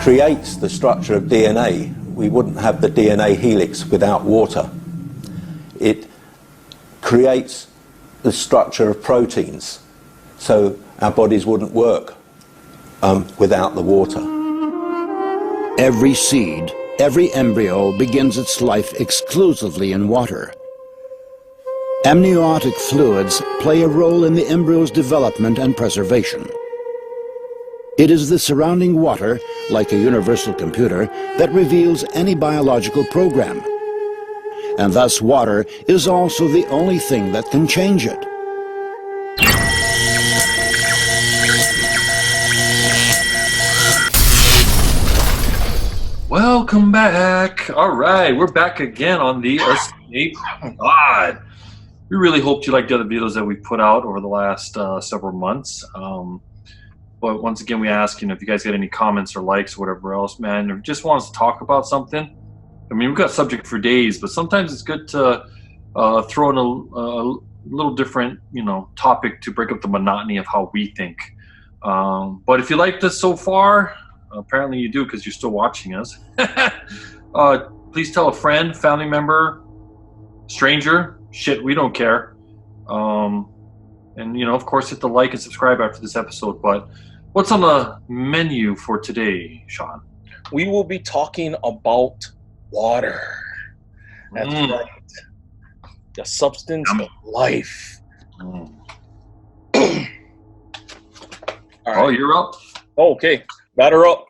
creates the structure of DNA. We wouldn't have the DNA helix without water. It creates the structure of proteins, so our bodies wouldn't work without the water. Every seed, every embryo begins its life exclusively in water. Amniotic fluids play a role in the embryo's development and preservation. It is the surrounding water, like a universal computer, that reveals any biological program. And thus water is also the only thing that can change it. Welcome back. All right, we're back again on the Escape Pod. We really hoped you liked the other videos that we put out over the last several months. But once again, we ask, if you guys got any comments or likes or whatever else, man, or just want us to talk about something. I mean, we've got subject for days, but sometimes it's good to throw in a little different, topic to break up the monotony of how we think. But if you like this so far, apparently you do because you're still watching us. Please tell a friend, family member, stranger. Shit, we don't care. And, of course, hit the like and subscribe after this episode. But what's on the menu for today, Sean? We will be talking about water. That's right. The substance of life. Mm. All right. Oh, you're up? Oh, okay. Batter up.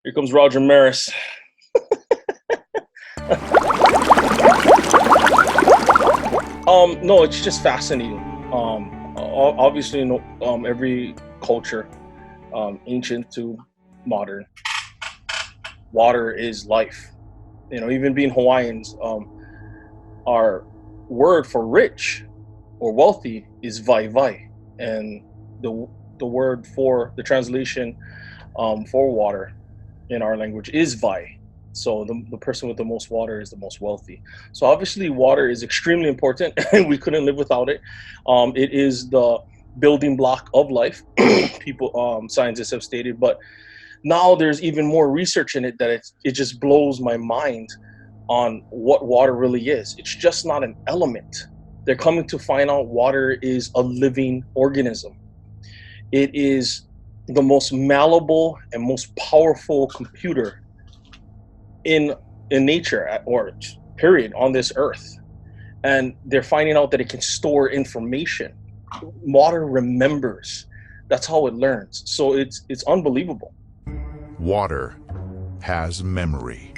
Here comes Roger Maris. No, it's just fascinating. Obviously, every culture, ancient to modern, water is life. Even being Hawaiians, our word for rich or wealthy is vai vai, and the word for the translation for water in our language is vai. So the person with the most water is the most wealthy. So obviously water is extremely important and we couldn't live without it. It is the building block of life. Scientists have stated, but now there's even more research in it that it just blows my mind on what water really is. It's just not an element. They're coming to find out water is a living organism. It is the most malleable and most powerful computer in nature, or period, on this earth. And they're finding out that it can store information. Water remembers. That's how it learns. So it's unbelievable. Water has memory.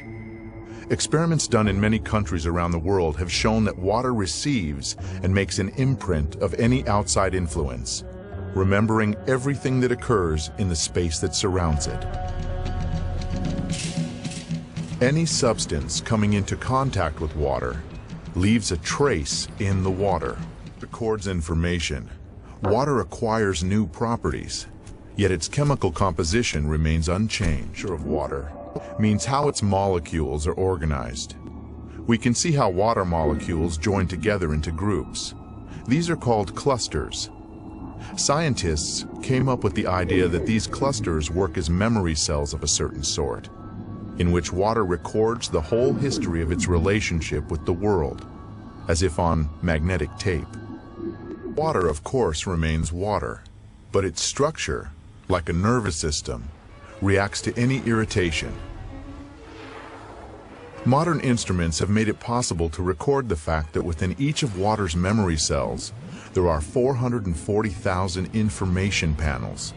Experiments done in many countries around the world have shown that water receives and makes an imprint of any outside influence, remembering everything that occurs in the space that surrounds it. Any substance coming into contact with water leaves a trace in the water. Records information. Water acquires new properties, yet its chemical composition remains unchanged. Of water means how its molecules are organized. We can see how water molecules join together into groups. These are called clusters. Scientists came up with the idea that these clusters work as memory cells of a certain sort, in which water records the whole history of its relationship with the world, as if on magnetic tape. Water, of course, remains water, but its structure, like a nervous system, reacts to any irritation. Modern instruments have made it possible to record the fact that within each of water's memory cells, there are 440,000 information panels,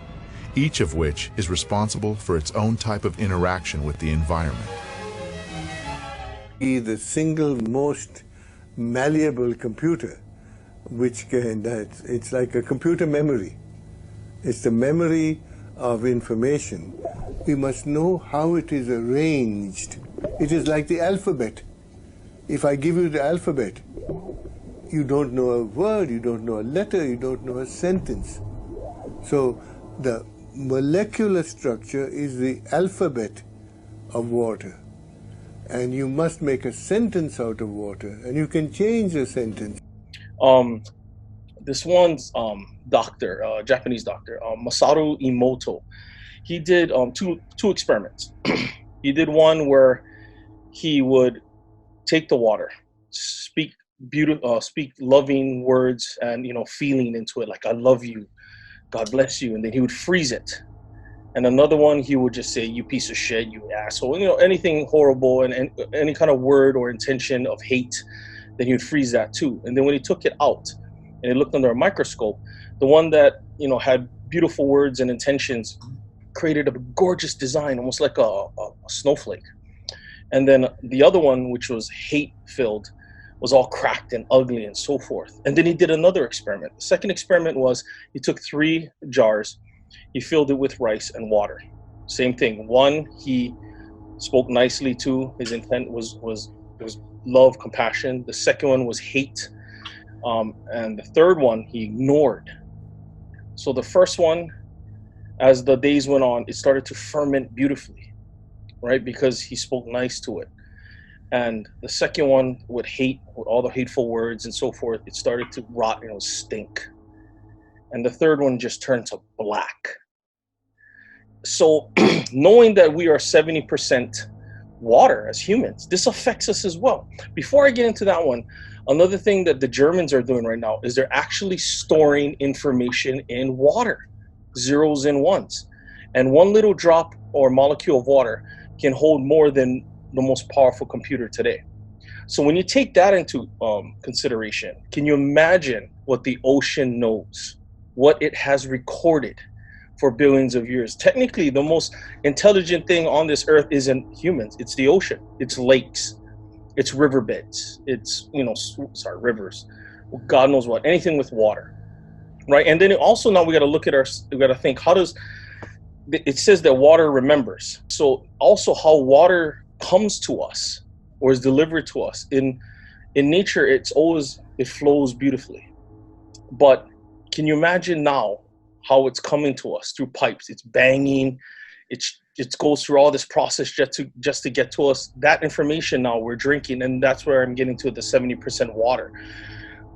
each of which is responsible for its own type of interaction with the environment. The single most malleable computer, it's like a computer memory. It's the memory of information. We must know how it is arranged. It is like the alphabet. If I give you the alphabet, you don't know a word, you don't know a letter, you don't know a sentence. So the molecular structure is the alphabet of water. And you must make a sentence out of water, and you can change the sentence. This one's doctor, Japanese doctor, Masaru Emoto. he did two experiments. He did one where he would take the water, speak speak loving words and feeling into it, like I love you, God bless you, and then he would freeze it. And another one, he would just say, you piece of shit, you asshole, anything horrible and any kind of word or intention of hate, then he would freeze that too. And then when he took it out and he looked under a microscope, the one that had beautiful words and intentions created a gorgeous design, almost like a snowflake. And then the other one, which was hate-filled, was all cracked and ugly and so forth. And then he did another experiment. The second experiment was he took 3 jars, he filled it with rice and water. Same thing. One, he spoke nicely to. His intent was love, compassion. The second one was hate. And the third one, he ignored. So the first one, as the days went on, it started to ferment beautifully, right? Because he spoke nice to it. And the second one, with hate, with all the hateful words and so forth, it started to rot and it would stink. And the third one just turned to black. So knowing that we are 70% water as humans, this affects us as well. Before I get into that one, another thing that the Germans are doing right now is they're actually storing information in water, zeros and ones. And one little drop or molecule of water can hold more than the most powerful computer today. So when you take that into consideration, can you imagine what the ocean knows, what it has recorded for billions of years? Technically, the most intelligent thing on this earth isn't humans, it's the ocean, it's lakes, it's riverbeds, it's, rivers, God knows what, anything with water, right? And then also now we got to look at we got to think, how does, it says that water remembers. So also how water comes to us or is delivered to us. In nature, it flows beautifully. But can you imagine now how it's coming to us through pipes? It's banging, it goes through all this process just to get to us. That information now we're drinking, and that's where I'm getting to the 70% water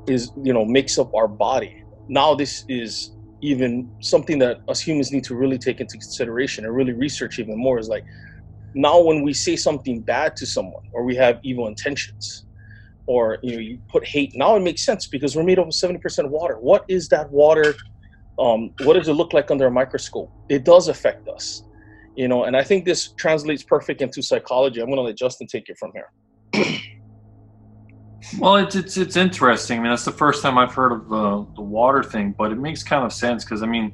is, makes up our body. Now this is even something that us humans need to really take into consideration and really research even more, is like, now when we say something bad to someone or we have evil intentions or you put hate, now it makes sense because we're made up of 70% water. What is that water? What does it look like under a microscope? It does affect us, and I think this translates perfect into psychology. I'm going to let Justin take it from here. Well, it's interesting. I mean, that's the first time I've heard of the water thing, but it makes kind of sense because, I mean,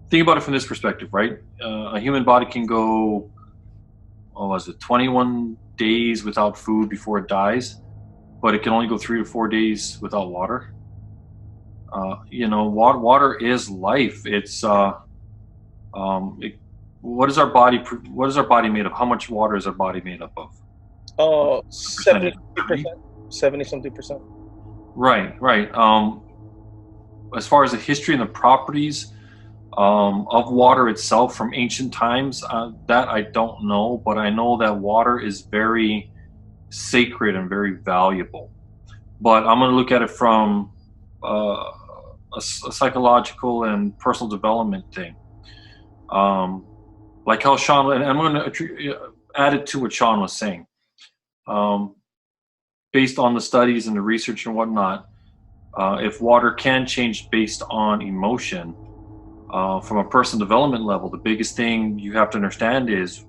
think about it from this perspective, right? A human body can go, 21 days without food before it dies, but it can only go 3 or 4 days without water. Water is life. It's what is our body made of? How much water is our body made up of? 70-something%. Right. As far as the history and the properties of water itself from ancient times, that I don't know, but I know that water is very sacred and very valuable. But I'm going to look at it from a psychological and personal development thing. Like how Sean, and I'm going to add it to what Sean was saying. Based on the studies and the research and whatnot, if water can change based on emotion, from a personal development level, the biggest thing you have to understand is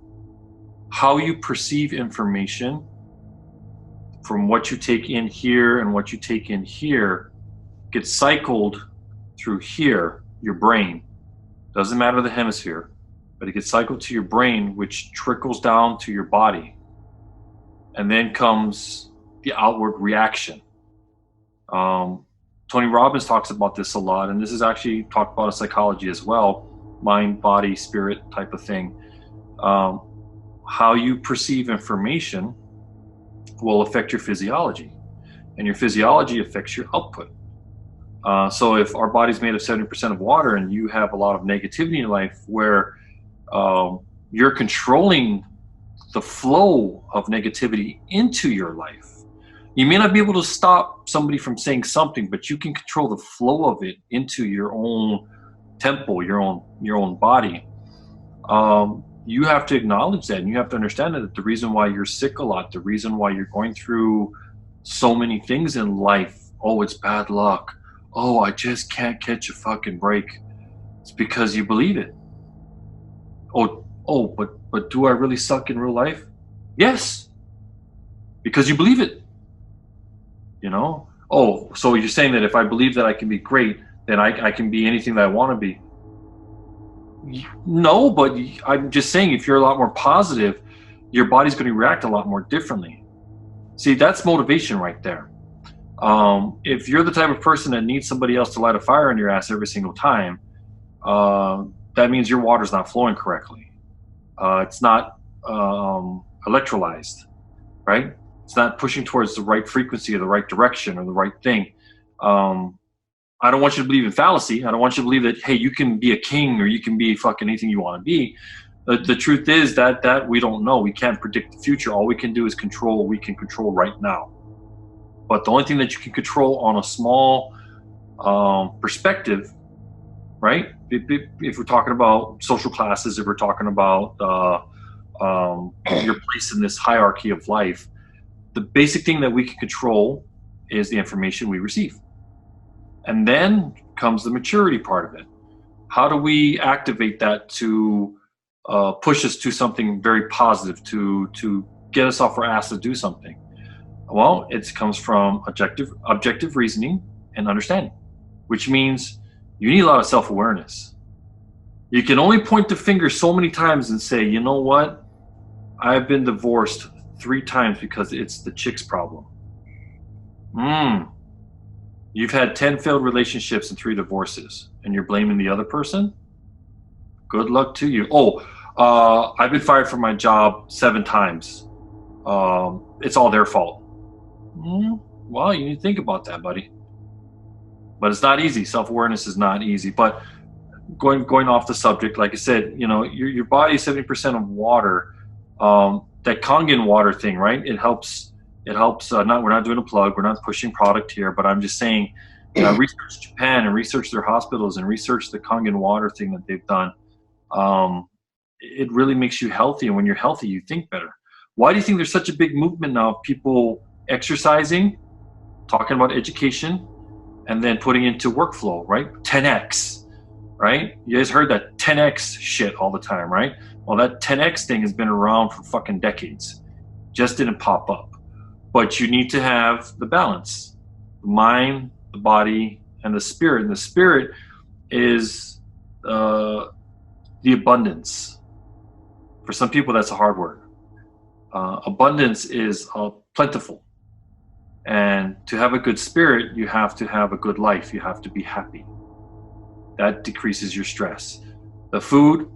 how you perceive information from what you take in here and what you take in here gets cycled through here, your brain. Doesn't matter the hemisphere, but it gets cycled to your brain, which trickles down to your body. And then comes the outward reaction. Tony Robbins talks about this a lot, and this is actually talked about in psychology as well, mind, body, spirit type of thing. How you perceive information will affect your physiology, and your physiology affects your output. So if our body's made of 70% of water and you have a lot of negativity in your life where you're controlling the flow of negativity into your life, you may not be able to stop somebody from saying something, but you can control the flow of it into your own temple, your own body. you have to acknowledge that, and you have to understand that the reason why you're sick a lot, the reason why you're going through so many things in life, oh, it's bad luck, oh, I just can't catch a fucking break, it's because you believe it. But do I really suck in real life? Yes, because you believe it. You know? Oh, so you're saying that if I believe that I can be great, then I can be anything that I want to be. No, but I'm just saying, if you're a lot more positive, your body's going to react a lot more differently. See, that's motivation right there. If you're the type of person that needs somebody else to light a fire in your ass every single time, that means your water's not flowing correctly. It's not electrolyzed, right? It's not pushing towards the right frequency or the right direction or the right thing. I don't want you to believe in fallacy. I don't want you to believe that, hey, you can be a king or you can be fucking anything you want to be. The truth is that we don't know. We can't predict the future. All we can do is control what we can control right now. But the only thing that you can control on a small perspective, right? If we're talking about social classes, if we're talking about your place in this hierarchy of life, the basic thing that we can control is the information we receive. And then comes the maturity part of it. How do we activate that to push us to something very positive, to get us off our ass to do something? Well, it comes from objective reasoning and understanding, which means you need a lot of self-awareness. You can only point the finger so many times and say, you know what? I've been divorced 3 times because it's the chick's problem. You've had 10 failed relationships and 3 divorces, and you're blaming the other person? Good luck to you. I've been fired from my job 7 times. It's all their fault. Well, you need to think about that, buddy. But it's not easy. Self-awareness is not easy. But going off the subject, like I said, you know, your body is 70% of water. That Kangen water thing, right? It helps. We're not doing a plug. We're not pushing product here, but I'm just saying, research Japan and research their hospitals and research the Kangen water thing that they've done. It really makes you healthy, and when you're healthy, you think better. Why do you think there's such a big movement now of people exercising, talking about education, and then putting into workflow, right? 10x, right? You guys heard that 10x shit all the time, right? Well, that 10x thing has been around for fucking decades. Just didn't pop up. But you need to have the balance, the mind, the body, and the spirit. And the spirit is the abundance. For some people, that's a hard word. Abundance is plentiful. And to have a good spirit, you have to have a good life. You have to be happy. That decreases your stress. The food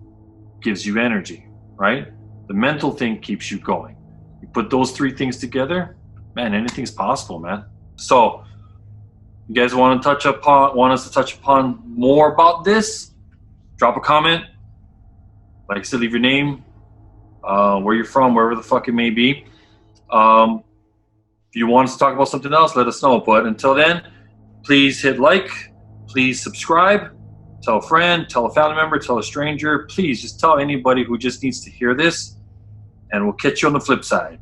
gives you energy, right? The mental thing keeps you going. You put those 3 things together, man, anything's possible, man. So, you guys want us to touch upon more about this? Drop a comment. Like I said, leave your name, where you're from, wherever the fuck it may be. If you want us to talk about something else, let us know. But until then, please hit like, please subscribe, tell a friend, tell a family member, tell a stranger. Please just tell anybody who just needs to hear this, and we'll catch you on the flip side.